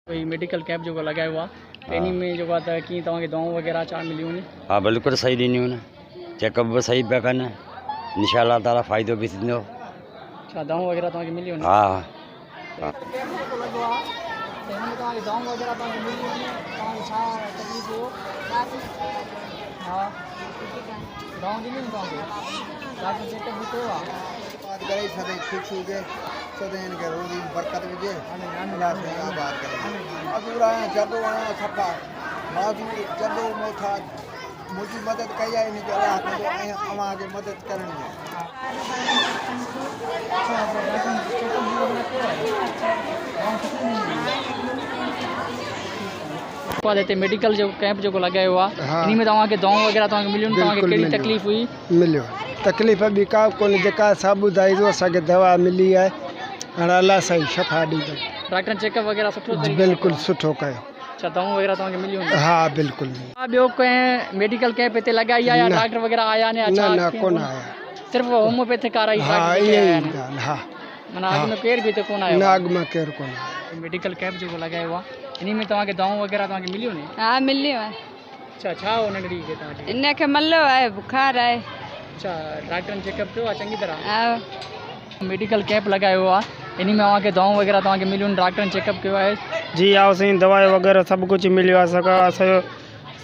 कोई medical camp जो लगाया हुआ इन में जो आता है कि तव्हांखे दवाऊं वगैरह चार मिली हुई। हाँ बिल्कुल सही ॾिनियूं न, चेकअप भी सही पिया कनि, इंशाअल्लाह ताला फ़ाइदो भी थींदो। अच्छा दवाऊं वगैरह तव्हांखे मिली हुई? हाँ हाँ दवाऊं वगैरह तव्हांखे मिली हुई, तव्हांखे छा तकलीफ़ हो? हाँ दवाऊं ॾिनियूं तव्हांखे, डॉक्टर चेकअप बि कयो आहे? करे सदाईं ख़ुशि हुजे, सदाईं हिनखे रोज़ी बरकत हुजे, अलाह साईं आबाद करे। मज़दूर आहियां, जदो आहियां सफ़ा माज़ूर जदो मोथाज, मुंहिंजी मदद कई आहे, हिनखे अलाह कंदो ऐं अव्हांखे मदद करणी आहे। हिते मेडिकल जो कैंप जो लगाया हुआ इन में तव्हांखे दवाऊं वगैरह तव्हांखे मिलियूं, तव्हांखे कहिड़ी तकलीफ़ हुई? मिलियो तकलीफ़ बि का कोन्हे, जेका असां ॿुधाई असांखे दवा मिली आहे, हाणे अलाह साईं शफ़ा ॾींदो। डॉक्टर चेकअप वगैरह सुठो बिल्कुलु सुठो कयो। अच्छा दवाऊं वगैरह तव्हांखे मिलियूं? हाँ बिल्कुलु। ॿियो कंहिं मेडिकल कैंप हिते लगाई आहे या डॉक्टर वगैरह आया ने? न कोन आया, सिर्फ़ होम्योपैथिक वारा ई? हाँ इहे हाँ माना अॻु में केर बि हिते कोन आयो? न अॻु में केरु कोन आयो। मेडिकल कैंप जो लगाया हुआ इन में तव्हांखे दवाऊं वगैरह तव्हांखे मिलियूं नी? हाँ मिलियो आहे। अच्छा छा हो नंढड़ी खे तव्हांखे? इनखे मलो आहे, बुखार आहे। अच्छा डॉक्टरनि चेकअप कयो आहे चङी तरह? हाँ मेडिकल कैंप लगायो आहे इन में तव्हांखे दवाऊं वगैरह तव्हांखे मिलियूं, डॉक्टरनि चेकअप कयो आहे? जी हाँ साईं, दवाई वगैरह सब कुछ मिलियो आहे, असांजो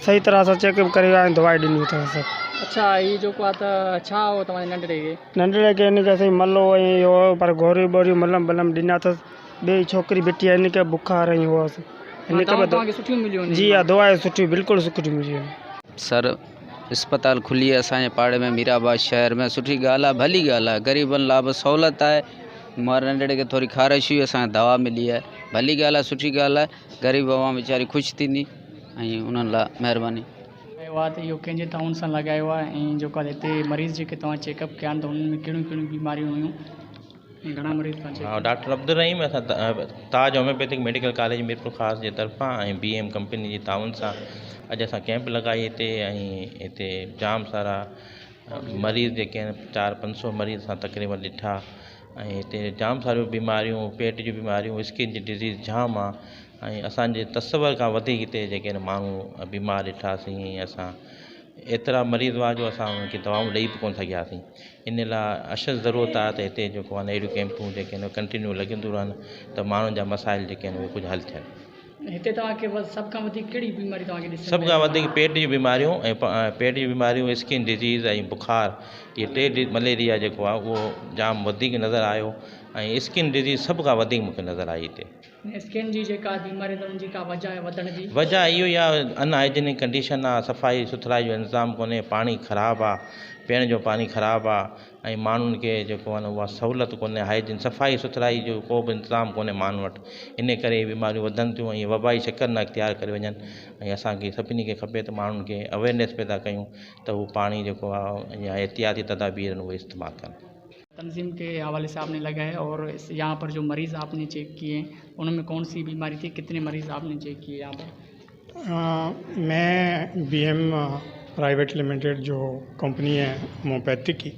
सही तरह सां चेकअप करियो आहे, दवाई ॾिनी अथव सभु। अच्छा ये जेको आहे त छा हो तव्हांजे नंढड़े खे? नंढड़े खे हिनखे असां मलो ऐं इहो पर गोरियूं बोरियूं मलम बलम ॾिना अथसि। ॿिए छोकिरी बेटी आहे, हिनखे बुखार ऐं हुअसि, हिनखे तव्हांखे सुठियूं मिलियूं? जी हाँ दवाई सुठी, बिल्कुलु सुठी मिलियूं। सर अस्पताल खुली है असांजे पाड़े में, मीराबाद शहर में, सुठी ॻाल्हि आहे, भली ॻाल्हि आहे, ग़रीबनि लाइ बि सहूलियत आहे। मां नंढड़े खे थोरी ख़ारिश हुई, असांखे दवा मिली आहे, भली ॻाल्हि आहे, सुठी ॻाल्हि आहे, ग़रीब अवाम वीचारी ख़ुशि थींदी ऐं उन्हनि लाइ महिरबानी। इहो कंहिंजे ताउन सां लॻायो आहे ऐं जेको आहे हिते मरीज़ जेके तव्हां चेकअप कया आहिनि त उन्हनि में कहिड़ियूं कहिड़ियूं बीमारियूं हुयूं ऐं घणा मरीज़ तव्हां? हाँ डॉक्टर अब्दुल रहीम असां ताज होम्योपैथिक मेडिकल कॉलेज मीरपुर ख़ास जे तरफ़ां ऐं BM कंपनी जी ताउन सां अॼु असां कैंप लॻाई हिते, ऐं हिते जाम सारा मरीज़ जेके आहिनि 400-500 मरीज़ असां तक़रीबन ॾिठा, ऐं हिते जाम सारियूं बीमारियूं, पेट जूं बीमारियूं, स्किन जी डिज़ीज़ जाम आहे, ऐं असांजे तसवर खां वधीक हिते जेके आहिनि माण्हू बीमार ॾिठासीं। असां एतिरा मरीज़ हुआ जो असां उन्हनि खे दवाऊं ॾेई बि कोन सघियासीं। इन लाइ अशद ज़रूरत आहे त हिते जेको आहे अहिड़ियूं कैंपूं जेके आहिनि कंटिन्यू लॻंदियूं रहनि त माण्हुनि जा मसाइल जेके आहिनि उहे कुझु हल थियनि। हिते तव्हांखे सभ खां वधीक कहिड़ी बीमारी तव्हांखे ॾिसण? सभ खां वधीक पेट जी बीमारियूं ऐं पेट जी बीमारियूं, स्किन डिज़ीज़ ऐं बुखार, इहे टे मलेरिया जेको आहे उहो जाम वधीक नज़र आयो, ऐं स्किन डिज़ीज़ सभ खां वधीक मूंखे नज़र आई हिते। स्किन जी जेका बीमारी त उनजी का वजह आहे वधण जी? वजह इहो ई आहे, अनहाइजीनिक कंडीशन आहे, सफ़ाई सुथराई जो इंतज़ाम कोन्हे, पाणी ख़राबु आहे, पीअण जो पाणी ख़राबु आहे, ऐं माण्हुनि खे जेको आहे न उहा सहूलियत कोन्हे, हाइजीन सफ़ाई सुथराई जो को बि इंतज़ाम कोन्हे माण्हुनि वटि। इन करे इहे बीमारियूं वधनि थियूं ऐं वबाई शिकर न इख़्तियार करे वञनि, ऐं असांखे सभिनी खे खपे त माण्हुनि खे अवेयरनेस पैदा कयूं त उहो पाणी जेको आहे या एहतियाती तदाबीर उहे इस्तेमालु कनि। तंजीम के हवाले से आपने लगाया और यहाँ पर जो मरीज़ आपने चेक किए उनमें कौन सी बीमारी थी, कितने मरीज़ आपने चेक किए यहाँ पर? मैं BM प्राइवेट लिमिटेड जो कंपनी है होम्योपैथिक की,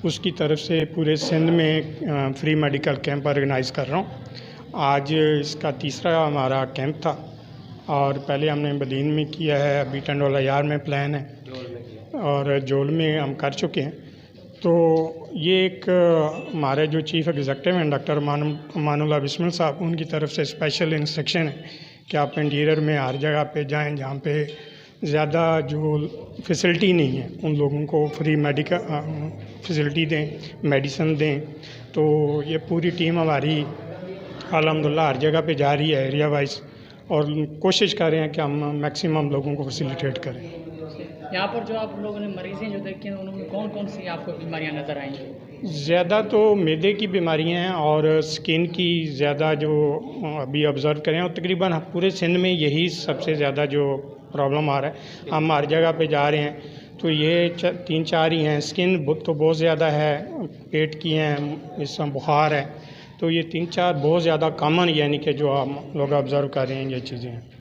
उसकी तरफ से पूरे सिंध में फ्री मेडिकल कैंप ऑर्गेनाइज़ कर रहा हूँ। आज इसका तीसरा हमारा कैंप था और पहले हमने बदीन में किया है, अभी टंडोला यार में प्लान है और जोल में हम कर चुके हैं। तो ये एक हमारे जो चीफ़ एग्जीक्यूटिव हैं डॉक्टर मानुल्लाह बिस्मिल साहब, उनकी तरफ से स्पेशल इंस्ट्रक्शन है कि आप इंटीरियर में हर जगह पे जाएं जहाँ पे ज़्यादा जो फैसिलिटी नहीं है उन लोगों को फ्री मेडिकल फैसिलिटी दें, मेडिसिन दें। तो ये पूरी टीम हमारी अल्हम्दुलिल्लाह हर जगह पे जा रही है एरिया वाइज, और कोशिश कर रहे हैं कि हम मैक्सिमम लोगों को फैसिलिटेट करें। यहाँ पर जो आप लोगों ने मरीज़ें जो देखी हैं उनमें कौन कौन सी आपको बीमारियाँ नज़र आएंगी? ज़्यादा तो मैदे की बीमारियाँ हैं और स्किन की ज़्यादा जो अभी ऑब्ज़र्व करें, और तकरीबन पूरे सिंध में यही सबसे ज़्यादा जो प्रॉब्लम आ रहा है। हम हर जगह पे जा रहे हैं तो ये 3-4 ही हैं। स्किन तो बहुत ज़्यादा है, पेट की हैं, इसमें बुखार है, तो ये 3-4 बहुत ज़्यादा कॉमन यानी कि जो हम लोग ऑब्ज़र्व कर रहे हैं ये चीज़ें।